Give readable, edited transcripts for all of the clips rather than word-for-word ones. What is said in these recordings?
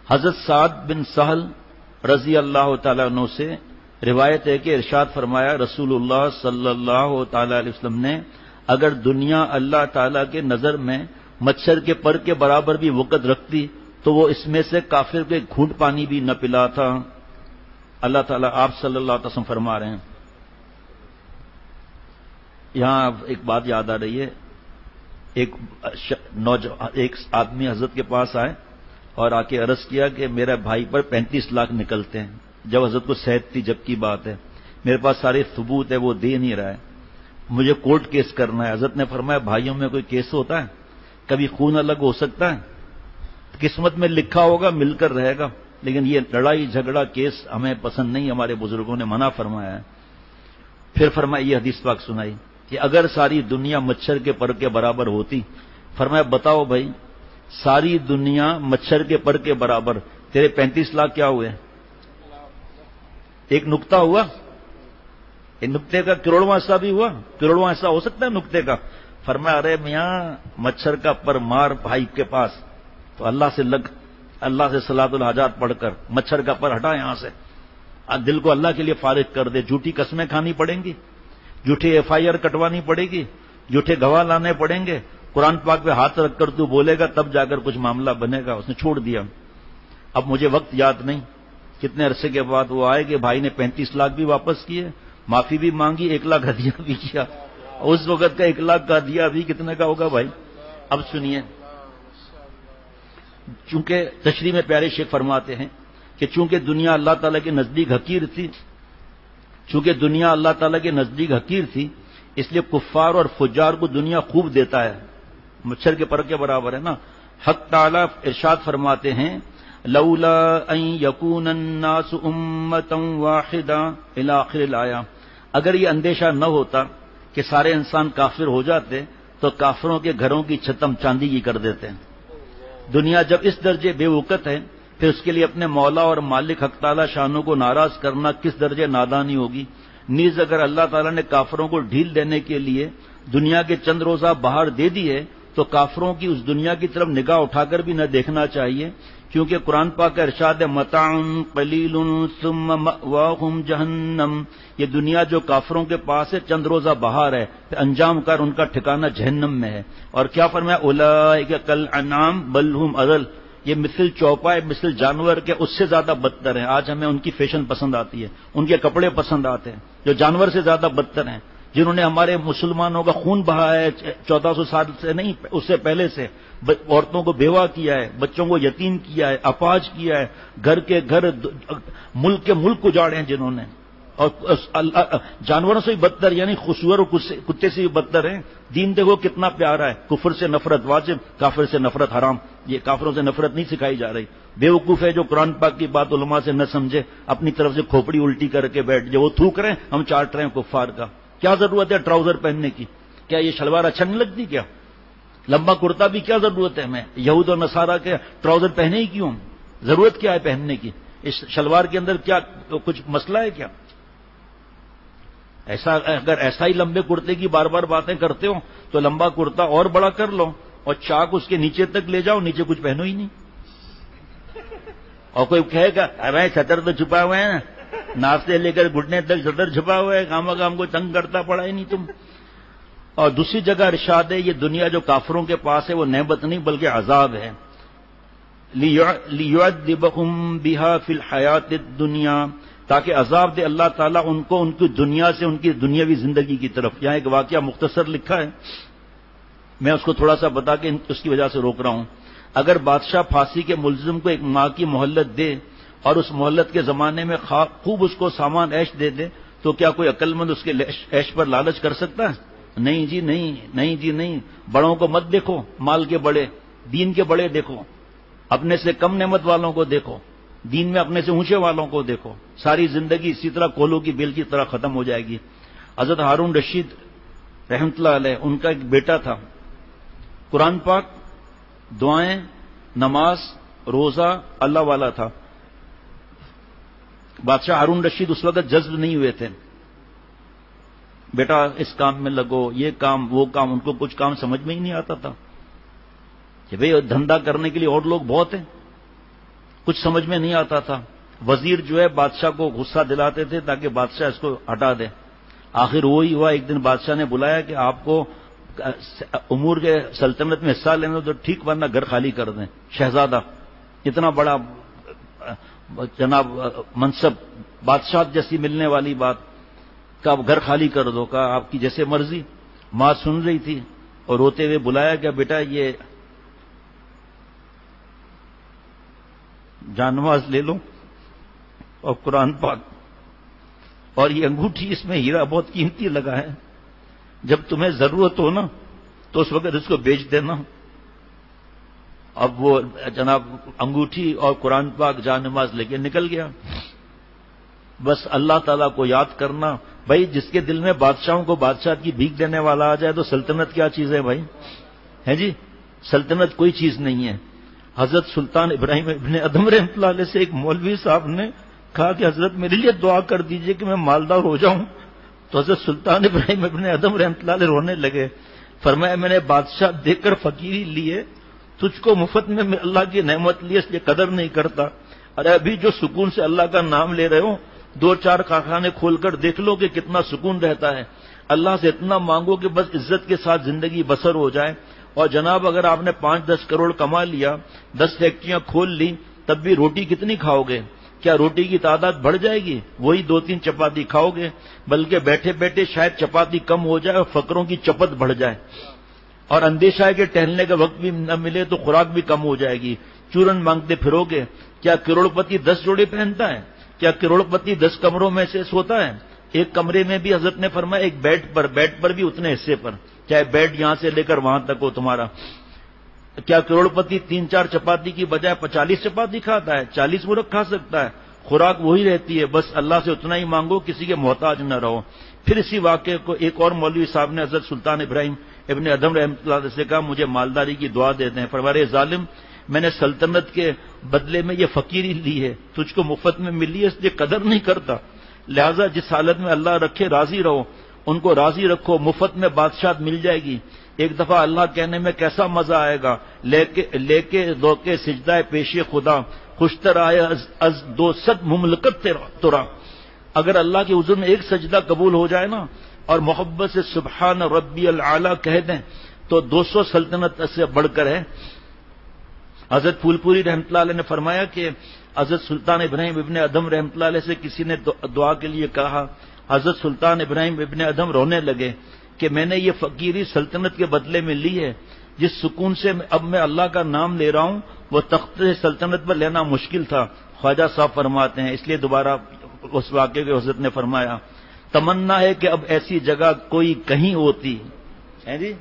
حضرت سعد بن سہل رضی اللہ تعالیٰ عنہ سے روایت ہے کہ ارشاد فرمایا رسول اللہ صلی اللہ تعالی علیہ وسلم نے اگر دنیا اللہ تعالیٰ کے نظر میں مچھر کے پر کے برابر بھی وقت رکھتی تو وہ اس میں سے کافر کے گھونٹ پانی بھی نہ پلاتا. اللہ تعالیٰ آپ صلی اللہ علیہ وسلم فرما رہے ہیں. یہاں ایک بات یاد آ رہی ہے. ایک آدمی حضرت کے پاس آئے اور آ کے عرض کیا کہ میرے بھائی پر 35 لاکھ نکلتے ہیں. جب حضرت کو صحت تھی جب کی بات ہے, میرے پاس سارے ثبوت ہے, وہ دے نہیں رہا ہے, مجھے کورٹ کیس کرنا ہے. حضرت نے فرمایا بھائیوں میں کوئی کیس ہوتا ہے؟ کبھی خون الگ ہو سکتا ہے؟ قسمت میں لکھا ہوگا مل کر رہے گا, لیکن یہ لڑائی جھگڑا کیس ہمیں پسند نہیں, ہمارے بزرگوں نے منع فرمایا ہے. پھر فرمایا یہ حدیث پاک سنائی کہ اگر ساری دنیا مچھر کے پر کے برابر ہوتی, فرمایا بتاؤ بھائی ساری دنیا مچھر کے پر کے برابر, تیرے 35 لاکھ کیا ہوئے؟ ایک نقطہ ہوا, ایک نقطے کا کروڑواں حصہ بھی ہوا. کروڑواں حصہ ہو سکتا ہے نقطے کا. فرمایا ارے میاں مچھر کا پر مار بھائی کے پاس تو اللہ سے اللہ سے صلاۃ الحاجات پڑھ کر مچھر کا پر ہٹا یہاں سے, دل کو اللہ کے لیے فارغ کر دے. جھوٹی قسمیں کھانی پڑیں گی, جھوٹی FIR کٹوانی پڑے گی, جھوٹے گواہ لانے پڑیں گے. قرآن پاک پہ ہاتھ رکھ کر تو بولے گا تب جا کر کچھ معاملہ بنے گا. اس نے چھوڑ دیا. اب مجھے وقت یاد نہیں کتنے عرصے کے بعد وہ آئے کہ بھائی نے 35 لاکھ بھی واپس کیے, معافی بھی مانگی, 1 لاکھ ہدیہ بھی کیا. اس وقت کا 1 لاکھ کا ہدیہ بھی کتنے کا ہوگا بھائی؟ اب سنیے, چونکہ تشریح میں پیارے شیخ فرماتے ہیں کہ چونکہ دنیا اللہ تعالیٰ کے نزدیک حقیر تھی, اس لیے کفار اور فجار کو دنیا خوب دیتا ہے, مچھر کے پر کے برابر ہے نا. حق تعالیٰ ارشاد فرماتے ہیں لولا ان یکون الناس امۃ واحدہ الی آخر الآیہ, اگر یہ اندیشہ نہ ہوتا کہ سارے انسان کافر ہو جاتے تو کافروں کے گھروں کی چھت ہم چاندی کی کر دیتے ہیں. دنیا جب اس درجے بے وقت ہے پھر اس کے لیے اپنے مولا اور مالک حق تعالیٰ شانوں کو ناراض کرنا کس درجے نادانی ہوگی. نیز اگر اللہ تعالیٰ نے کافروں کو ڈھیل دینے کے لیے دنیا کے چند روزہ بہار دے دیے تو کافروں کی اس دنیا کی طرف نگاہ اٹھا کر بھی نہ دیکھنا چاہیے, کیونکہ قرآن پاک کا ارشاد ہے متاع قلیل ثم مأواہم جہنم, یہ دنیا جو کافروں کے پاس ہے چند روزہ بہار ہے, انجام کار ان کا ٹھکانہ جہنم میں ہے. اور کیا فرمایا اولئک کالانعام بل ہم اضل, یہ مثل چوپائے مثل جانور کے اس سے زیادہ بدتر ہیں. آج ہمیں ان کی فیشن پسند آتی ہے, ان کے کپڑے پسند آتے ہیں, جو جانور سے زیادہ بدتر ہیں, جنہوں نے ہمارے مسلمانوں کا خون بہایا ہے 1400 سال سے نہیں اس سے پہلے سے, عورتوں کو بیوہ کیا ہے, بچوں کو یتیم کیا ہے, اپاہج کیا ہے, گھر کے گھر ملک کے ملک اجاڑے ہیں جنہوں نے, اور جانوروں سے بھی بدتر یعنی خسور اور کتے سے بھی بدتر ہیں. دین دیکھو کتنا پیارا ہے, کفر سے نفرت واجب, کافر سے نفرت حرام. یہ کافروں سے نفرت نہیں سکھائی جا رہی. بیوقوف ہے جو قرآن پاک کی بات علماء سے نہ سمجھے, اپنی طرف سے کھوپڑی الٹی کر کے بیٹھ جائے, وہ تھوک رہے ہیں ہم چاٹ رہے ہیں کفار کا. کیا ضرورت ہے ٹراؤزر پہننے کی؟ کیا یہ شلوار اچھا نہیں لگتی؟ کیا لمبا کرتا بھی کیا ضرورت ہے ہمیں؟ یہود اور نصارہ کے ٹراؤزر پہنے ہی کیوں؟ ضرورت کیا ہے پہننے کی؟ اس شلوار کے اندر کیا کچھ مسئلہ ہے کیا؟ اگر ایسا ہی لمبے کرتے کی بار بار باتیں کرتے ہو تو لمبا کرتا اور بڑا کر لو اور چاک اس کے نیچے تک لے جاؤ, نیچے کچھ پہنو ہی نہیں. اور کوئی کہے گا ارے چھتر تو چھپا ہوئے ہیں, ناف سے لے کر گھٹنے تک چھتر چھپا ہوا ہے, کام کو تنگ کرتا پڑا ہی نہیں تم. اور دوسری جگہ ارشاد ہے یہ دنیا جو کافروں کے پاس ہے وہ نعمت نہیں بلکہ عذاب ہے. لِيُعَذِّبَهُمْ بِهَا فِي الْحَيَاةِ الدُّنْيَا, تاکہ عذاب دے اللہ تعالیٰ ان کو ان کی دنیا سے ان کی دنیاوی زندگی کی طرف. یہاں ایک واقعہ مختصر لکھا ہے, میں اس کو تھوڑا سا بتا کے اس کی وجہ سے روک رہا ہوں. اگر بادشاہ پھانسی کے ملزم کو 1 ماہ کی مہلت دے اور اس مہلت کے زمانے میں خوب اس کو سامان عیش دے دے تو کیا کوئی عقل مند اس کے عیش پر لالچ کر سکتا ہے؟ نہیں جی نہیں. بڑوں کو مت دیکھو, مال کے بڑے, دین کے بڑے دیکھو, اپنے سے کم نعمت والوں کو دیکھو, دین میں اپنے سے اونچے والوں کو دیکھو. ساری زندگی اسی طرح کولوں کی بیل کی طرح ختم ہو جائے گی. حضرت ہارون رشید رحمۃ اللہ علیہ, ان کا ایک بیٹا تھا, قرآن پاک, دعائیں, نماز, روزہ اللہ والا تھا. بادشاہ ہارون رشید اس وقت جذب نہیں ہوئے تھے. بیٹا اس کام میں لگو, یہ کام وہ کام, ان کو کچھ کام سمجھ میں ہی نہیں آتا تھا کہ بھئی دھندا کرنے کے لیے اور لوگ بہت ہیں. کچھ سمجھ میں نہیں آتا تھا. وزیر جو ہے بادشاہ کو غصہ دلاتے تھے تاکہ بادشاہ اس کو ہٹا دے. آخر وہی ہوا, ایک دن بادشاہ نے بلایا کہ آپ کو امور کے سلطنت میں حصہ لینا تو ٹھیک, ورنہ گھر خالی کر دیں. شہزادہ, اتنا بڑا جناب منصب, بادشاہ جیسی ملنے والی بات, کہ آپ گھر خالی کر دو. کہا آپ کی جیسے مرضی. ماں سن رہی تھی اور روتے ہوئے بلایا کہ بیٹا یہ جانواز لے لو اور قرآن پاک, اور یہ انگوٹھی, اس میں ہیرا بہت قیمتی لگا ہے, جب تمہیں ضرورت ہو نا تو اس وقت اس کو بیچ دینا. اب وہ جناب انگوٹھی اور قرآن پاک جانواز لے کے نکل گیا. بس اللہ تعالیٰ کو یاد کرنا. بھائی جس کے دل میں بادشاہوں کو بادشاہ کی بھیک دینے والا آ جائے تو سلطنت کیا چیز ہے بھائی, ہے جی؟ سلطنت کوئی چیز نہیں ہے. حضرت سلطان ابراہیم ابن ادم رحمۃ اللہ علیہ سے ایک مولوی صاحب نے کہا کہ حضرت میرے لیے دعا کر دیجئے کہ میں مالدار ہو جاؤں. تو حضرت سلطان ابراہیم ابن ادم رحمۃ اللہ علیہ رونے لگے. فرمایا میں نے بادشاہ دیکھ کر فقیری لیے, تجھ کو مفت میں اللہ کی نعمت لی, اس لیے قدر نہیں کرتا. ارے ابھی جو سکون سے اللہ کا نام لے رہے ہو, 2-4 کارخانے کھول کر دیکھ لو کہ کتنا سکون رہتا ہے. اللہ سے اتنا مانگو کہ بس عزت کے ساتھ زندگی بسر ہو جائے. اور جناب اگر آپ نے 5-10 کروڑ کما لیا, 10 فیکٹریاں کھول لی, تب بھی روٹی کتنی کھاؤ گے؟ کیا روٹی کی تعداد بڑھ جائے گی؟ وہی 2-3 چپاتی کھاؤ گے. بلکہ بیٹھے بیٹھے شاید چپاتی کم ہو جائے اور فقروں کی چپت بڑھ جائے. اور اندیشہ ہے کہ ٹہلنے کا وقت بھی نہ ملے تو خوراک بھی کم ہو جائے گی. چورن مانگتے پھرو گے. کیا کروڑ پتی 10 جوڑے پہنتا ہے؟ کیا کروڑ پتی 10 کمروں میں سے سوتا ہے؟ ایک کمرے میں بھی حضرت نے فرمایا ایک بیڈ پر بھی اتنے حصے پر, چاہے بیڈ یہاں سے لے کر وہاں تک ہو تمہارا. کیا کروڑ پتی 3-4 چپاتی کی بجائے 45 چپاتی کھاتا ہے؟ 40 مرغ کھا سکتا ہے. خوراک وہی رہتی ہے, بس اللہ سے اتنا ہی مانگو, کسی کے محتاج نہ رہو. پھر اسی واقعے کو ایک اور مولوی صاحب نے حضرت سلطان ابراہیم ابن ادم رحمۃ اللہ علیہ سے کہا مجھے مالداری کی دعا دیتے ہیں. فرمایا ظالم, میں نے سلطنت کے بدلے میں یہ فقیری لی ہے, تجھ کو مفت میں ملی ہے, اس لیے قدر نہیں کرتا. لہذا جس حالت میں اللہ رکھے راضی رہو, ان کو راضی رکھو. مفت میں بادشاہت مل جائے گی. ایک دفعہ اللہ کہنے میں کیسا مزہ آئے گا, لے کے دو کے سجدہ پیش خدا, خوشتر آئے از 200 مملکت ترا. اگر اللہ کے حضور میں ایک سجدہ قبول ہو جائے نا اور محبت سے سبحان ربی العالی کہہ دیں تو 200 سلطنت سے بڑھ کر ہے. حضرت پھول پوری رحمۃ اللہ علیہ نے فرمایا کہ حضرت سلطان ابراہیم ابن ادم رحمۃ اللہ علیہ سے کسی نے دعا کے لیے کہا. حضرت سلطان ابراہیم ابن ادم رونے لگے کہ میں نے یہ فقیری سلطنت کے بدلے میں لی ہے. جس سکون سے اب میں اللہ کا نام لے رہا ہوں وہ تخت سلطنت پر لینا مشکل تھا. خواجہ صاحب فرماتے ہیں, اس لیے دوبارہ اس واقعے کے حضرت نے فرمایا تمنا ہے کہ اب ایسی جگہ کوئی کہیں ہوتی ہے جی,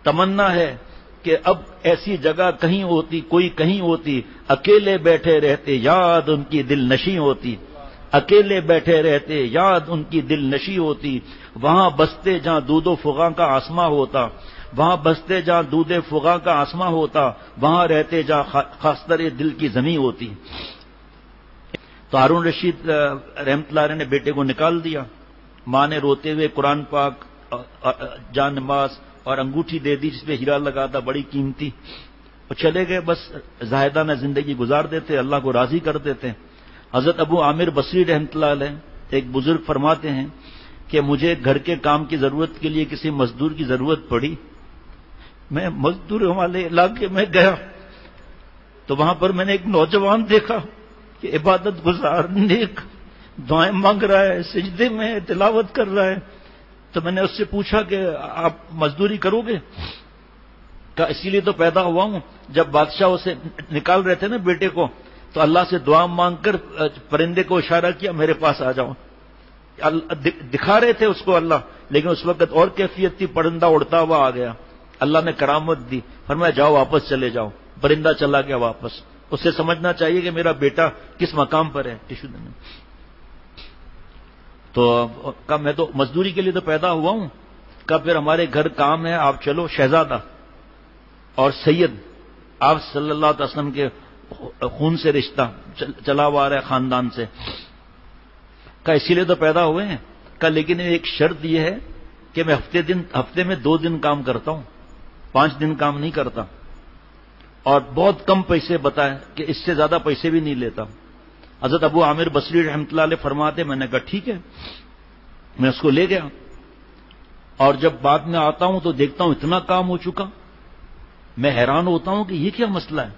تمنا ہے کہ اب ایسی جگہ کہیں ہوتی, کوئی کہیں ہوتی, اکیلے بیٹھے رہتے یاد ان کی دل نشیں ہوتی. اکیلے بیٹھے رہتے یاد ان کی دل نشیں ہوتی. وہاں بستے جہاں دودھ و فغاں کا آسماں ہوتا, وہاں بستے جہاں دودھ فغاں کا آسماں ہوتا, وہاں رہتے جہاں خاصتر دل کی زمین ہوتی. تو ہارون رشید رحمۃ اللہ علیہ نے بیٹے کو نکال دیا. ماں نے روتے ہوئے قرآن پاک, جان نماز اور انگوٹھی دے دی جس پہ ہیرا لگا تھا بڑی قیمتی, اور چلے گئے. بس زاہدانہ زندگی گزار دیتے, اللہ کو راضی کر دیتے. حضرت ابو عامر بصری رحمۃ اللہ علیہ ایک بزرگ فرماتے ہیں کہ مجھے گھر کے کام کی ضرورت کے لیے کسی مزدور کی ضرورت پڑی. میں مزدور والے علاقے میں گیا تو وہاں پر میں نے ایک نوجوان دیکھا کہ عبادت گزار, نیک, دعائیں مانگ رہا ہے, سجدے میں تلاوت کر رہا ہے. تو میں نے اس سے پوچھا کہ آپ مزدوری کرو گے؟ کہا اسی لیے تو پیدا ہوا ہوں. جب بادشاہ اسے نکال رہے تھے نا بیٹے کو, تو اللہ سے دعا مانگ کر پرندے کو اشارہ کیا میرے پاس آ جاؤ. دکھا رہے تھے اس کو اللہ, لیکن اس وقت اور کیفیت تھی, پرندہ اڑتا ہوا آ گیا. اللہ نے کرامت دی, فرمایا جاؤ واپس چلے جاؤ. پرندہ چلا گیا واپس. اسے سمجھنا چاہیے کہ میرا بیٹا کس مقام پر ہے. ٹیشو دینا. تو کہا میں تو مزدوری کے لیے تو پیدا ہوا ہوں. کہا پھر ہمارے گھر کام ہے, آپ چلو. شہزادہ اور سید, آپ صلی اللہ علیہ وسلم کے خون سے رشتہ چلا ہوا آ رہا ہے خاندان سے. کہا اسی لیے تو پیدا ہوئے ہیں. کہا لیکن ایک شرط یہ ہے کہ میں ہفتے میں 2 دن کام کرتا ہوں, 5 دن کام نہیں کرتا. اور بہت کم پیسے بتائے کہ اس سے زیادہ پیسے بھی نہیں لیتا. حضرت ابو عامر بصری رحمۃ اللہ علیہ فرماتے میں نے کہا ٹھیک ہے. میں اس کو لے گیا اور جب بعد میں آتا ہوں تو دیکھتا ہوں اتنا کام ہو چکا. میں حیران ہوتا ہوں کہ یہ کیا مسئلہ ہے.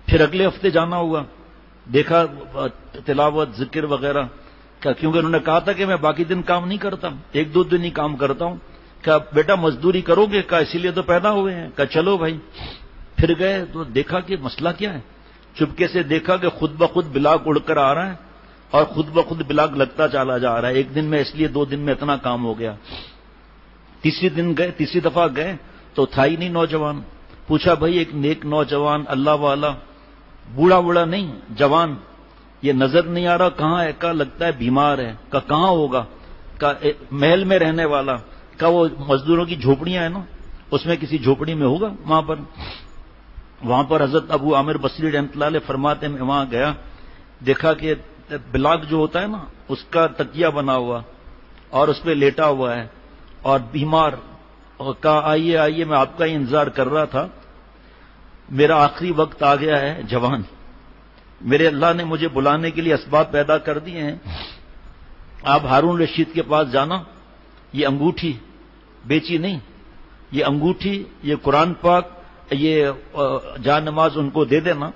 پھر اگلے ہفتے جانا ہوا, دیکھا تلاوت ذکر وغیرہ کا, کیونکہ انہوں نے کہا تھا کہ میں باقی دن کام نہیں کرتا, 1-2 دن ہی کام کرتا ہوں. کہا بیٹا مزدوری کرو گے؟ کہا اسی لیے تو پیدا ہوئے ہیں. کہا چلو بھائی. پھر گئے تو دیکھا کہ مسئلہ کیا ہے. چپکے سے دیکھا کہ خود بخود بلاک اڑ کر آ رہا ہے اور خود بخود بلاک لگتا چلا جا رہا ہے. 1 دن میں اس لیے 2 دن میں اتنا کام ہو گیا. تیسری دفعہ گئے تو تھا ہی نہیں نوجوان. پوچھا بھائی ایک نیک نوجوان اللہ والا, بوڑھا نہیں جوان, یہ نظر نہیں آ رہا کہاں ہے؟ کہا لگتا ہے بیمار ہے. کہاں ہوگا؟ کہا محل میں رہنے والا. کہا وہ مزدوروں کی جھوپڑیاں ہیں نا, اس میں کسی جھوپڑی میں ہوگا. وہاں پر حضرت ابو عامر بصری رحمۃ اللہ علیہ فرماتے میں وہاں گیا, دیکھا کہ بلاک جو ہوتا ہے نا اس کا تکیہ بنا ہوا اور اس پہ لیٹا ہوا ہے اور بیمار. اور کہا آئیے میں آپ کا ہی انتظار کر رہا تھا, میرا آخری وقت آ گیا ہے جوان. میرے اللہ نے مجھے بلانے کے لیے اسباب پیدا کر دیے ہیں. آپ ہارون رشید کے پاس جانا, یہ انگوٹھی بیچی نہیں, یہ انگوٹھی, یہ قرآن پاک, یہ جان نماز ان کو دے دینا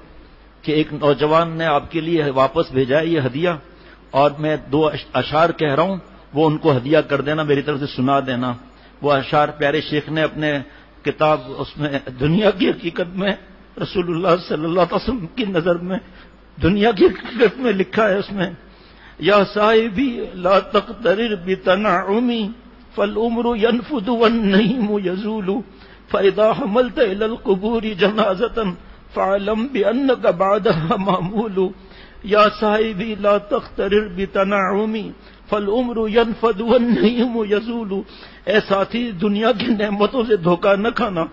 کہ ایک نوجوان نے آپ کے لیے واپس بھیجا ہے یہ ہدیہ, اور میں 2 اشعار کہہ رہا ہوں وہ ان کو ہدیہ کر دینا, میری طرف سے سنا دینا. وہ اشعار پیارے شیخ نے اپنے کتاب اس میں دنیا کی حقیقت میں رسول اللہ صلی اللہ علیہ وسلم کی نظر میں دنیا کی حقیقت میں لکھا ہے. اس میں یا صاحبی لا تقترر بتنعمی فالعمر ينفد والنعیم یزول فاذا حملت الى القبور جنازة فاعلم بانك بعدها معمول. یا صاحبی لا تقترر بتنعمی فالعمر ينفد والنعیم یزول. اے ساتھی دنیا کی نعمتوں سے دھوکہ نہ کھانا,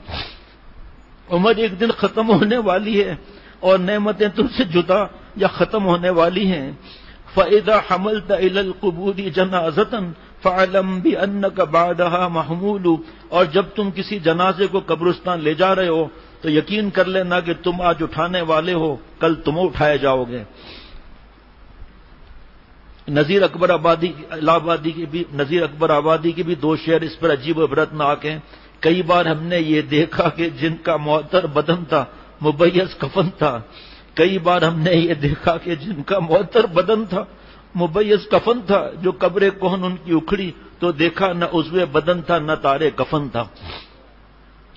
عمر ایک دن ختم ہونے والی ہے اور نعمتیں تم سے جدا یا ختم ہونے والی ہیں. فَإِذَا حَمَلْتَ إِلَى الْقُبُورِ جَنَازَةً فَاعْلَمْ بِأَنَّكَ بَعْدَهَا مَحْمُولُ. اور جب تم کسی جنازے کو قبرستان لے جا رہے ہو تو یقین کر لینا کہ تم آج اٹھانے والے ہو, کل تم اٹھائے جاؤ گے. نذیر اکبر آبادی کی بھی 2 شعر اس پر عجیب و عبرتناک ہیں. کئی بار ہم نے یہ دیکھا کہ جن کا معطر بدن تھا مبیض کفن تھا. کئی بار ہم نے یہ دیکھا کہ جن کا معطر بدن تھا مبیض کفن تھا. جو قبر کون ان کی اکھڑی تو دیکھا نہ عضو بدن تھا نہ تارے کفن تھا.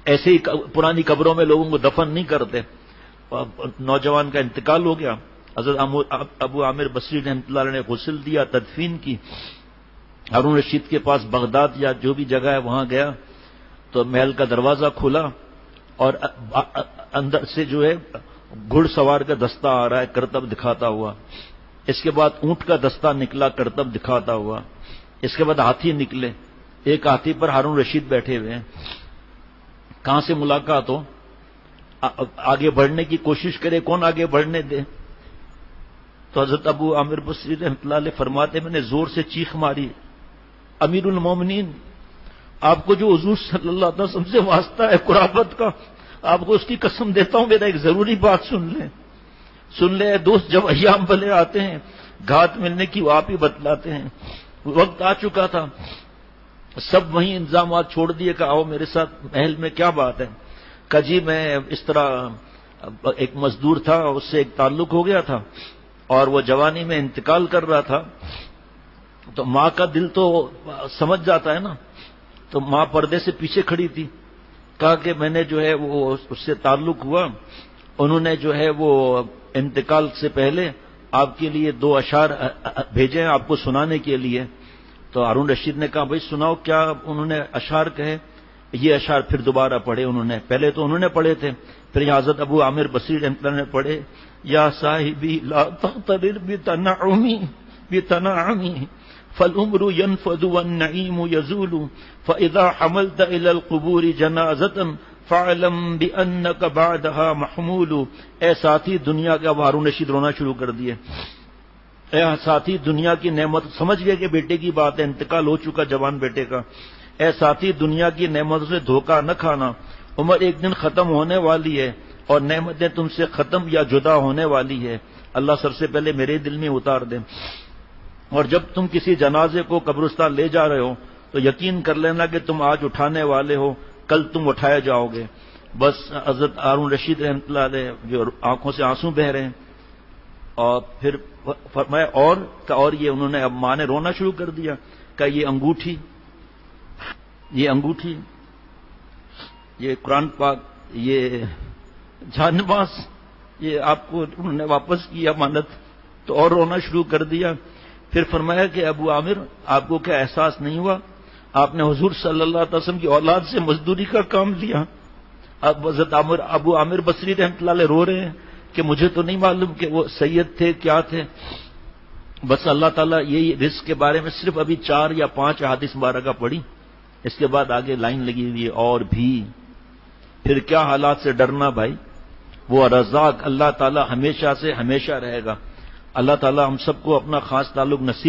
ایسے ہی پرانی قبروں میں لوگوں کو دفن نہیں کرتے. نوجوان کا انتقال ہو گیا. حضرت ابو عامر بصری رحمۃ اللہ علیہ نے غسل دیا, تدفین کی. ہارون رشید کے پاس بغداد یا جو بھی جگہ ہے وہاں گیا تو محل کا دروازہ کھلا اور اندر سے جو ہے گھڑ سوار کا دستہ آ رہا ہے کرتب دکھاتا ہوا. اس کے بعد اونٹ کا دستہ نکلا کرتب دکھاتا ہوا. اس کے بعد ہاتھی نکلے, ایک ہاتھی پر ہارون رشید بیٹھے ہوئے ہیں. کہاں سے ملاقات ہو, آگے بڑھنے کی کوشش کرے, کون آگے بڑھنے دے. تو حضرت ابو عامر بصری رحمۃ اللہ علیہ فرماتے میں نے زور سے چیخ ماری, امیر المومنین آپ کو جو حضور صلی اللہ علیہ وسلم سے واسطہ ہے قرابت کا, آپ کو اس کی قسم دیتا ہوں میرا ایک ضروری بات سن لیں. دوست جب ایام بھلے آتے ہیں گھات ملنے کی وہ آپ ہی بتلاتے ہیں. وقت آ چکا تھا, سب وہیں انتظامات چھوڑ دیے کہ آؤ میرے ساتھ محل میں, کیا بات ہے. کہ جی میں اس طرح ایک مزدور تھا, اس سے ایک تعلق ہو گیا تھا اور وہ جوانی میں انتقال کر رہا تھا. تو ماں کا دل تو سمجھ جاتا ہے نا, تو ماں پردے سے پیچھے کھڑی تھی. کہا کہ میں نے جو ہے وہ اس سے تعلق ہوا, انہوں نے جو ہے وہ انتقال سے پہلے آپ کے لیے 2 اشعار بھیجے ہیں آپ کو سنانے کے لیے. تو ہارون رشید نے کہا بھائی سناؤ, کیا انہوں نے اشعار کہے. یہ اشعار پھر دوبارہ پڑھے انہوں نے, پہلے تو انہوں نے پڑھے تھے, پھر حضرت ابو عامر بصری رحمۃ اللہ نے پڑھے. یا صاحبی لا تغترر بتنعمی فالعمر ينفد والنعیم یزول فاذا حملت الى القبور جنازة فاعلم بانك بعدها محمول. اے ساتھی دنیا کا, ہارون رشید رونا شروع کر دیے. اے ساتھی دنیا کی نعمت, سمجھ گئے کہ بیٹے کی بات ہے, انتقال ہو چکا جوان بیٹے کا. اے ساتھی دنیا کی نعمتوں سے دھوکہ نہ کھانا, عمر ایک دن ختم ہونے والی ہے اور نعمتیں تم سے ختم یا جدا ہونے والی ہے، اللہ سب سے پہلے میرے دل میں اتار دے۔ اور جب تم کسی جنازے کو قبرستان لے جا رہے ہو تو یقین کر لینا کہ تم آج اٹھانے والے ہو، کل تم اٹھائے جاؤ گے۔ بس حضرت ہارون رشید رحمۃ اللہ علیہ جو آنکھوں سے آنسو بہ رہے ہیں، اور پھر فرمایا اور یہ انہوں نے اب ماں نے رونا شروع کر دیا کہ یہ انگوٹھی یہ قرآن پاک، یہ جان نماز، یہ آپ کو انہوں نے واپس کی امانت، تو اور رونا شروع کر دیا۔ پھر فرمایا کہ ابو عامر آپ کو کیا احساس نہیں ہوا، آپ نے حضور صلی اللہ علیہ وسلم کی اولاد سے مزدوری کا کام لیا۔ اب حضرت ابو عامر بصری رحمۃ اللہ علیہ رو رہے ہیں کہ مجھے تو نہیں معلوم کہ وہ سید تھے کیا تھے۔ بس اللہ تعالیٰ یہی رزق کے بارے میں صرف ابھی 4 یا 5 احادیث مبارکہ پڑھی، اس کے بعد آگے لائن لگی ہوئی ہے اور بھی۔ پھر کیا حالات سے ڈرنا بھائی، وہ رزاق اللہ تعالیٰ ہمیشہ سے ہمیشہ رہے گا۔ اللہ تعالیٰ ہم سب کو اپنا خاص تعلق نصیب